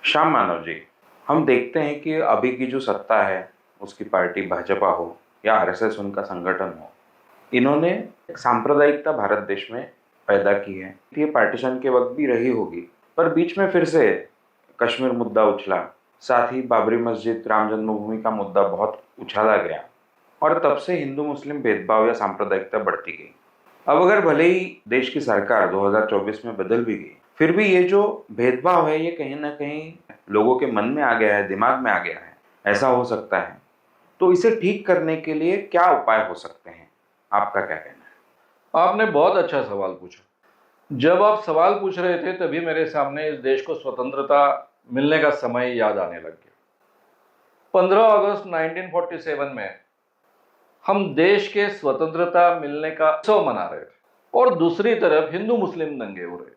श्याम मानव जी, हम देखते हैं कि अभी की जो सत्ता है, उसकी पार्टी भाजपा हो या आरएसएस उनका संगठन हो, इन्होंने एक सांप्रदायिकता भारत देश में पैदा की है। ये पार्टीशन के वक्त भी रही होगी, पर बीच में फिर से कश्मीर मुद्दा उछला, साथ ही बाबरी मस्जिद, राम जन्मभूमि का मुद्दा बहुत उछाला गया और तब से हिंदू मुस्लिम भेदभाव या सांप्रदायिकता बढ़ती गई। अब अगर भले ही देश की सरकार 2024 में बदल भी गई, फिर भी ये जो भेदभाव है ये कहीं ना कहीं लोगों के मन में आ गया है, दिमाग में आ गया है। ऐसा हो सकता है, तो इसे ठीक करने के लिए क्या उपाय हो सकते हैं? आपका क्या कहना है? आपने बहुत अच्छा सवाल पूछा। जब आप सवाल पूछ रहे थे तभी मेरे सामने इस देश को स्वतंत्रता मिलने का समय याद आने लग गया। 15 अगस्त 1947 में हम देश के स्वतंत्रता मिलने का उत्सव मना रहे थे और दूसरी तरफ हिंदू मुस्लिम दंगे हो रहे थे।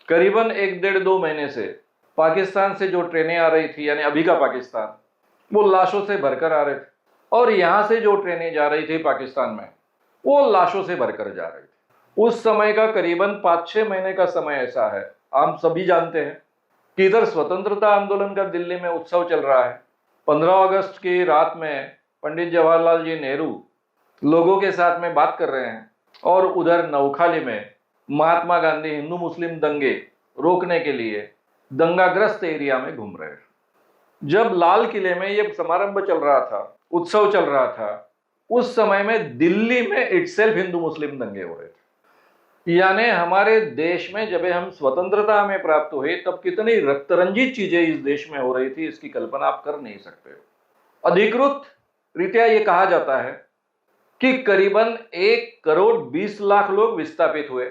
करीबन 1 डेढ़ 2 महीने से पाकिस्तान से जो ट्रेनें आ रही थी, यानी अभी का पाकिस्तान, वो लाशों से भरकर आ रहे थे और यहां से जो ट्रेनें जा रही थी पाकिस्तान में, वो लाशों से भरकर जा रही थी। उस समय का करीबन 5-6 महीने का समय ऐसा है, हम सभी जानते हैं कि इधर स्वतंत्रता आंदोलन का दिल्ली में उत्सव चल रहा है। 15 अगस्त की रात में पंडित जवाहरलाल जी नेहरू लोगों के साथ में बात कर रहे हैं और उधर नवखाली में महात्मा गांधी हिंदू मुस्लिम दंगे रोकने के लिए दंगाग्रस्त एरिया में घूम रहे हैं। जब लाल किले में यह समारंभ चल रहा था, उत्सव चल रहा था, उस समय में दिल्ली में इटसेल्फ हिंदू मुस्लिम दंगे हो रहे थे। यानी हमारे देश में जब हम स्वतंत्रता हमें प्राप्त हुई तब कितनी रक्तरंजित चीजें इस देश में हो रही थी, इसकी कल्पना आप कर नहीं सकते हो। अधिकृत रीत्या ये कहा जाता है कि करीबन 1 करोड़ 20 लाख लोग विस्थापित हुए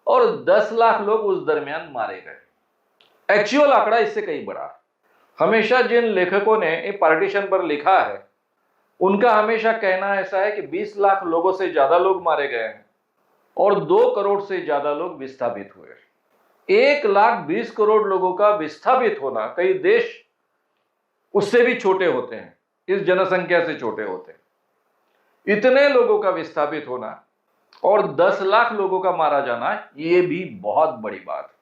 और 10 लाख लोग उस दरमियान मारे गए। एक्चुअल आंकड़ा इससे कहीं बड़ा। हमेशा जिन लेखकों ने ये पार्टीशन पर लिखा है, उनका हमेशा कहना ऐसा है कि 20 लाख लोगों से ज्यादा लोग मारे गए हैं और 2 करोड़ से ज्यादा लोग विस्थापित हुए। 1,20,000,000 लोगों का विस्थापित होना, कई देश उससे भी छोटे होते हैं, इस जनसंख्या से छोटे होते हैं। इतने लोगों का विस्थापित होना और 10 लाख लोगों का मारा जाना, ये भी बहुत बड़ी बात है।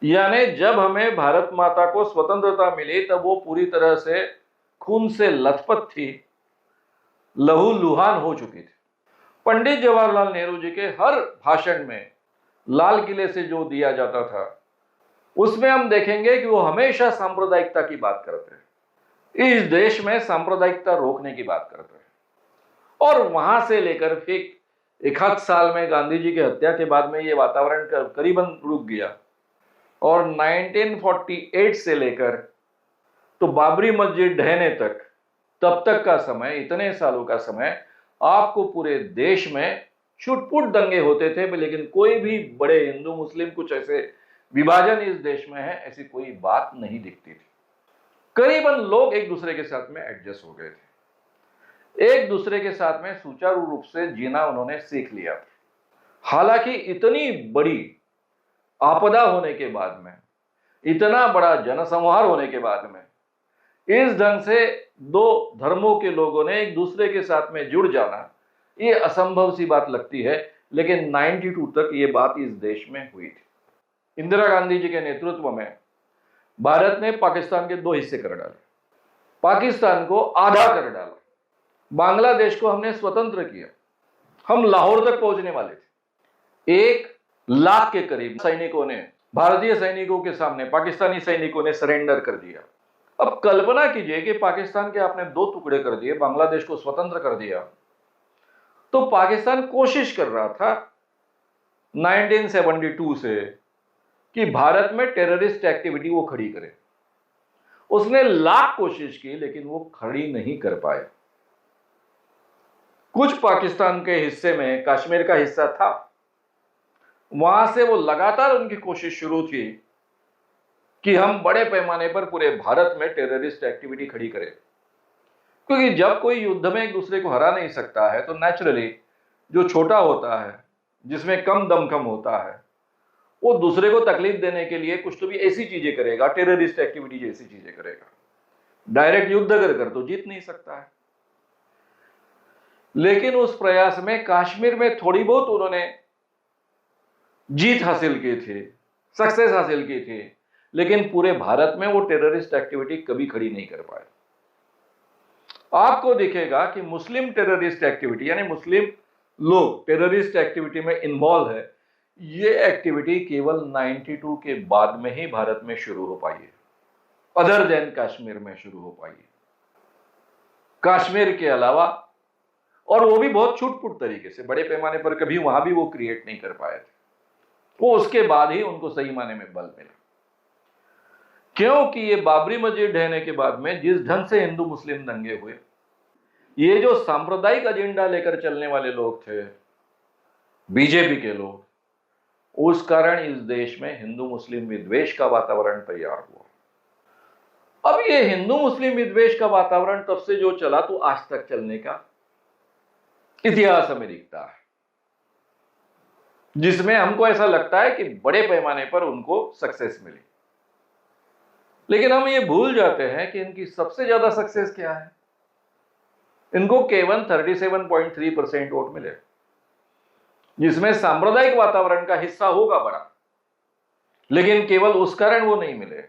यानी जब हमें भारत माता को स्वतंत्रता मिली तब वो पूरी तरह से खून से लथपथ थी, लहूलुहान हो चुकी थी। पंडित जवाहरलाल नेहरू जी के हर भाषण में लाल किले से जो दिया जाता था, उसमें हम देखेंगे कि वो हमेशा सांप्रदायिकता की बात करते हैं, इस देश में सांप्रदायिकता रोकने की बात करते हैं। और वहां से लेकर फिर 1 साल में गांधी जी की हत्या के बाद में ये वातावरण करीबन रुक गया और 1948 से लेकर तो बाबरी मस्जिद ढहने तक, तब तक का समय, इतने सालों का समय, आपको पूरे देश में छुटपुट दंगे होते थे, लेकिन कोई भी बड़े हिंदू मुस्लिम कुछ ऐसे विभाजन इस देश में है, ऐसी कोई बात नहीं दिखती थी। करीबन लोग एक दूसरे के साथ में एडजस्ट हो गए थे, एक दूसरे के साथ में सुचारू रूप से जीना उन्होंने सीख लिया। हालांकि इतनी बड़ी आपदा होने के बाद में, इतना बड़ा जनसंहार होने के बाद में, इस ढंग से दो धर्मों के लोगों ने एक दूसरे के साथ में जुड़ जाना, ये असंभव सी बात लगती है। लेकिन 92 तक ये बात इस देश में हुई थी। इंदिरा गांधी जी के नेतृत्व में भारत ने पाकिस्तान के 2 हिस्से कर डाले, पाकिस्तान को आधा कर डाला, बांग्लादेश को हमने स्वतंत्र किया। हम लाहौर तक पहुंचने वाले थे। 1 लाख के करीब सैनिकों ने, भारतीय सैनिकों के सामने पाकिस्तानी सैनिकों ने सरेंडर कर दिया। अब कल्पना कीजिए कि पाकिस्तान के आपने 2 टुकड़े कर दिए, बांग्लादेश को स्वतंत्र कर दिया, तो पाकिस्तान कोशिश कर रहा था 1972 से कि भारत में टेररिस्ट एक्टिविटी वो खड़ी करे। उसने लाख कोशिश की लेकिन वो खड़ी नहीं कर पाया। कुछ पाकिस्तान के हिस्से में, कश्मीर का हिस्सा था, वहां से वो लगातार उनकी कोशिश शुरू थी कि हम बड़े पैमाने पर पूरे भारत में टेररिस्ट एक्टिविटी खड़ी करें। क्योंकि जब कोई युद्ध में एक दूसरे को हरा नहीं सकता है तो नेचुरली जो छोटा होता है, जिसमें कम दमखम होता है, वो दूसरे को तकलीफ देने के लिए कुछ तो भी ऐसी चीजें करेगा, टेररिस्ट एक्टिविटी जैसी चीजें करेगा। डायरेक्ट युद्ध कर तो जीत नहीं सकता है। लेकिन उस प्रयास में कश्मीर में थोड़ी बहुत उन्होंने जीत हासिल की थी, सक्सेस हासिल की थी, लेकिन पूरे भारत में वो टेररिस्ट एक्टिविटी कभी खड़ी नहीं कर पाए। आपको दिखेगा कि मुस्लिम टेररिस्ट एक्टिविटी, यानी मुस्लिम लोग टेररिस्ट एक्टिविटी में इन्वॉल्व है, ये एक्टिविटी केवल 92 के बाद में ही भारत में शुरू हो पाई है, अदर देन कश्मीर में शुरू हो पाई है। कश्मीर के अलावा, और वो भी बहुत छूट-फूट तरीके से, बड़े पैमाने पर कभी वहां भी वो क्रिएट नहीं कर पाए थे। वो उसके बाद ही उनको सही माने में बल मिला, क्योंकि ये बाबरी मस्जिद ढहने के बाद में जिस ढंग से हिंदू मुस्लिम दंगे हुए, ये जो सांप्रदायिक एजेंडा लेकर चलने वाले लोग थे, बीजेपी के लोग, उस कारण इस देश में हिंदू मुस्लिम विद्वेष का वातावरण तैयार हुआ। अब ये हिंदू मुस्लिम विद्वेष का वातावरण तब से जो चला तो आज तक चलने का इतिहास हमें दिखता है, जिसमें हमको ऐसा लगता है कि बड़े पैमाने पर उनको सक्सेस मिली। लेकिन हम ये भूल जाते हैं कि इनकी सबसे ज्यादा सक्सेस क्या है। इनको केवल 37.3% वोट मिले, जिसमें सांप्रदायिक वातावरण का हिस्सा होगा बड़ा, लेकिन केवल उस कारण वो नहीं मिले।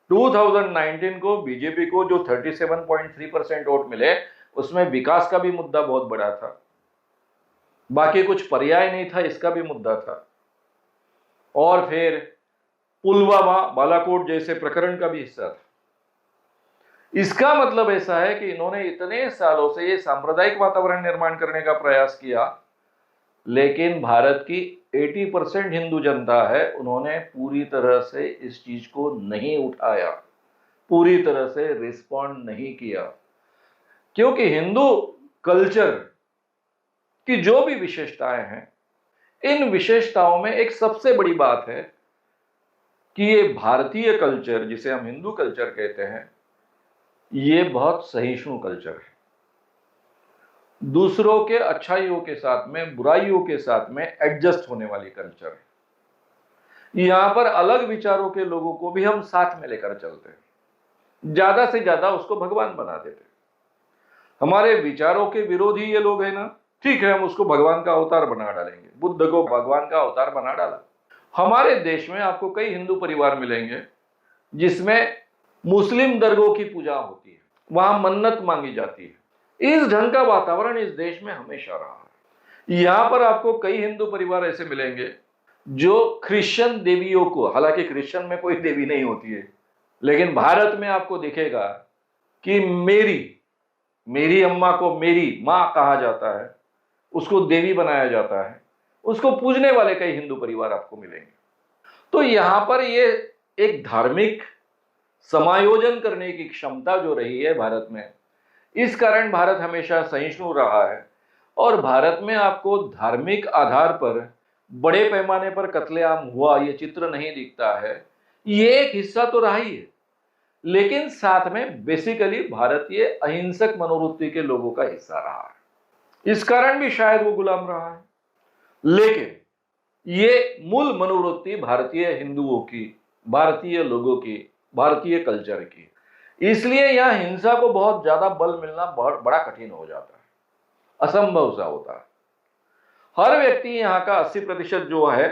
2019 को बीजेपी को जो 37.3% वोट मिले, उसमें विकास का भी मुद्दा बहुत बड़ा था, बाकी कुछ पर्याय नहीं था, इसका भी मुद्दा था, और फिर पुलवामा बालाकोट जैसे प्रकरण का भी हिस्सा था। इसका मतलब ऐसा है कि इन्होंने इतने सालों से ये सांप्रदायिक वातावरण निर्माण करने का प्रयास किया, लेकिन भारत की 80% हिंदू जनता है, उन्होंने पूरी तरह से इस चीज को नहीं उठाया, पूरी तरह से रिस्पॉन्ड नहीं किया। क्योंकि हिंदू कल्चर की जो भी विशेषताएं हैं, इन विशेषताओं में एक सबसे बड़ी बात है कि ये भारतीय कल्चर, जिसे हम हिंदू कल्चर कहते हैं, ये बहुत सहिष्णु कल्चर है। दूसरों के अच्छाइयों के साथ में, बुराइयों के साथ में एडजस्ट होने वाली कल्चर है। यहां पर अलग विचारों के लोगों को भी हम साथ में लेकर चलते हैं, ज्यादा से ज्यादा उसको भगवान बना देते हैं। हमारे विचारों के विरोधी ये लोग हैं ना, ठीक है, हम उसको भगवान का अवतार बना डालेंगे। बुद्ध को भगवान का अवतार बना डाला। हमारे देश में आपको कई हिंदू परिवार मिलेंगे जिसमें मुस्लिम दरगाह की पूजा होती है, वहां मन्नत मांगी जाती है। इस ढंग का वातावरण इस देश में हमेशा रहा है। यहां पर आपको कई हिंदू परिवार ऐसे मिलेंगे जो क्रिश्चियन देवियों को, हालांकि क्रिश्चियन में कोई देवी नहीं होती है, लेकिन भारत में आपको दिखेगा कि मेरी अम्मा को मेरी मां कहा जाता है, उसको देवी बनाया जाता है, उसको पूजने वाले कई हिंदू परिवार आपको मिलेंगे। तो यहां पर ये एक धार्मिक समायोजन करने की क्षमता जो रही है भारत में, इस कारण भारत हमेशा सहिष्णु रहा है। और भारत में आपको धार्मिक आधार पर बड़े पैमाने पर कत्लेआम हुआ ये चित्र नहीं दिखता है। ये एक हिस्सा तो रहा ही है, लेकिन साथ में बेसिकली भारतीय अहिंसक मनोवृत्ति के लोगों का हिस्सा रहा है। इस कारण भी शायद वो गुलाम रहा है, लेकिन ये मूल मनोवृत्ति भारतीय हिंदुओं की, भारतीय लोगों की, भारतीय कल्चर की, इसलिए यहां हिंसा को बहुत ज्यादा बल मिलना बहुत बड़ा कठिन हो जाता है, असंभव सा होता है। हर व्यक्ति यहाँ का 80% जो है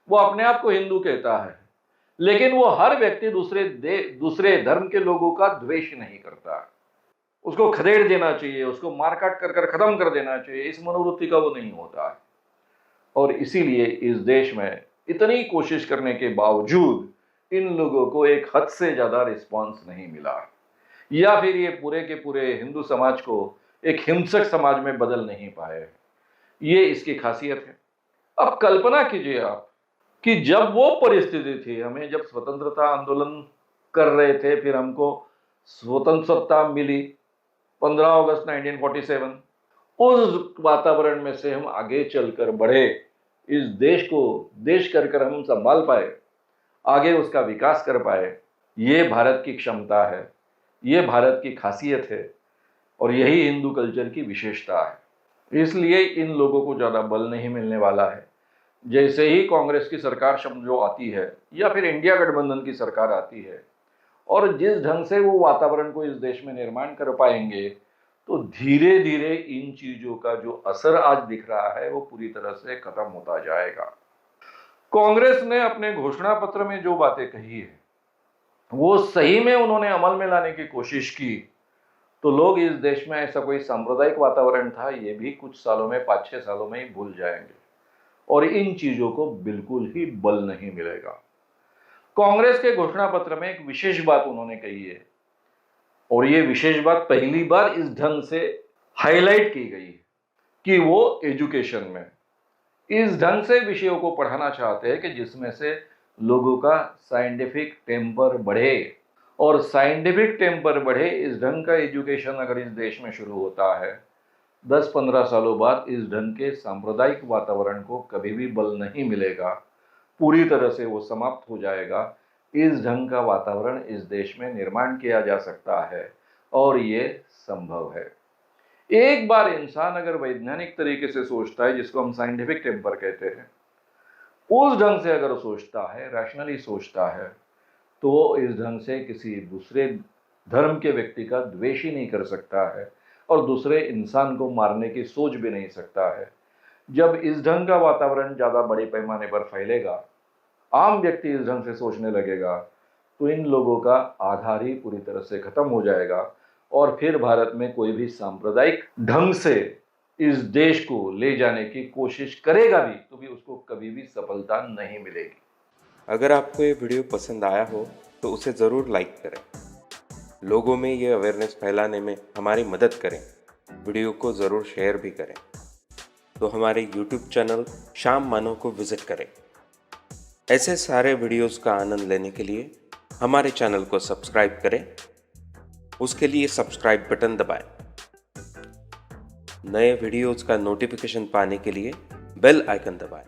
वो अपने आप को हिंदू कहता है, लेकिन वो हर व्यक्ति दूसरे धर्म के लोगों का द्वेष नहीं करता है। उसको खदेड़ देना चाहिए, उसको मारकाट कर खत्म कर देना चाहिए, इस मनोवृत्ति का वो नहीं होता है। और इसीलिए इस देश में इतनी कोशिश करने के बावजूद इन लोगों को एक हद से ज्यादा रिस्पांस नहीं मिला, या फिर ये पूरे के पूरे हिंदू समाज को एक हिंसक समाज में बदल नहीं पाए। ये इसकी खासियत है। अब कल्पना कीजिए आप कि जब वो परिस्थिति थी, हमें जब स्वतंत्रता आंदोलन कर रहे थे, फिर हमको स्वतंत्रता मिली 15 अगस्त 1947, उस वातावरण में से हम आगे चलकर बढ़े, इस देश को देश कर हम संभाल पाए, आगे उसका विकास कर पाए। ये भारत की क्षमता है, ये भारत की खासियत है, और यही हिंदू कल्चर की विशेषता है। इसलिए इन लोगों को ज़्यादा बल नहीं मिलने वाला है। जैसे ही कांग्रेस की सरकार जो आती है, या फिर इंडिया गठबंधन की सरकार आती है, और जिस ढंग से वो वातावरण को इस देश में निर्माण कर पाएंगे, तो धीरे धीरे इन चीजों का जो असर आज दिख रहा है वो पूरी तरह से खत्म होता जाएगा। कांग्रेस ने अपने घोषणा पत्र में जो बातें कही है, वो सही में उन्होंने अमल में लाने की कोशिश की, तो लोग इस देश में ऐसा कोई सांप्रदायिक वातावरण था ये भी कुछ सालों में, 5-6 सालों में ही भूल जाएंगे और इन चीजों को बिल्कुल ही बल नहीं मिलेगा। कांग्रेस के घोषणा पत्र में एक विशेष बात उन्होंने कही है और ये विशेष बात पहली बार इस ढंग से हाईलाइट की गई है कि वो एजुकेशन में इस ढंग से विषयों को पढ़ाना चाहते हैं कि जिसमें से लोगों का साइंटिफिक टेम्पर बढ़े, और साइंटिफिक टेम्पर बढ़े इस ढंग का एजुकेशन अगर इस देश में शुरू होता है 10-15 सालों बाद इस ढंग के सांप्रदायिक वातावरण को कभी भी बल नहीं मिलेगा, पूरी तरह से वो समाप्त हो जाएगा। इस ढंग का वातावरण इस देश में निर्माण किया जा सकता है और ये संभव है। एक बार इंसान अगर वैज्ञानिक तरीके से सोचता है, जिसको हम साइंटिफिक टेम्पर कहते हैं, उस ढंग से अगर सोचता है, रैशनली सोचता है, तो इस ढंग से किसी दूसरे धर्म के व्यक्ति का द्वेष ही नहीं कर सकता है और दूसरे इंसान को मारने की सोच भी नहीं सकता है। जब इस ढंग का वातावरण ज़्यादा बड़े पैमाने पर फैलेगा, आम व्यक्ति इस ढंग से सोचने लगेगा, तो इन लोगों का आधार ही पूरी तरह से खत्म हो जाएगा और फिर भारत में कोई भी सांप्रदायिक ढंग से इस देश को ले जाने की कोशिश करेगा भी तो भी उसको कभी भी सफलता नहीं मिलेगी। अगर आपको ये वीडियो पसंद आया हो तो उसे ज़रूर लाइक करें, लोगों में ये अवेयरनेस फैलाने में हमारी मदद करें, वीडियो को ज़रूर शेयर भी करें। तो हमारे YouTube चैनल शाम मानव को विज़िट करें। ऐसे सारे वीडियोस का आनंद लेने के लिए हमारे चैनल को सब्सक्राइब करें, उसके लिए सब्सक्राइब बटन दबाएं। नए वीडियोस का नोटिफिकेशन पाने के लिए बेल आइकन दबाएं।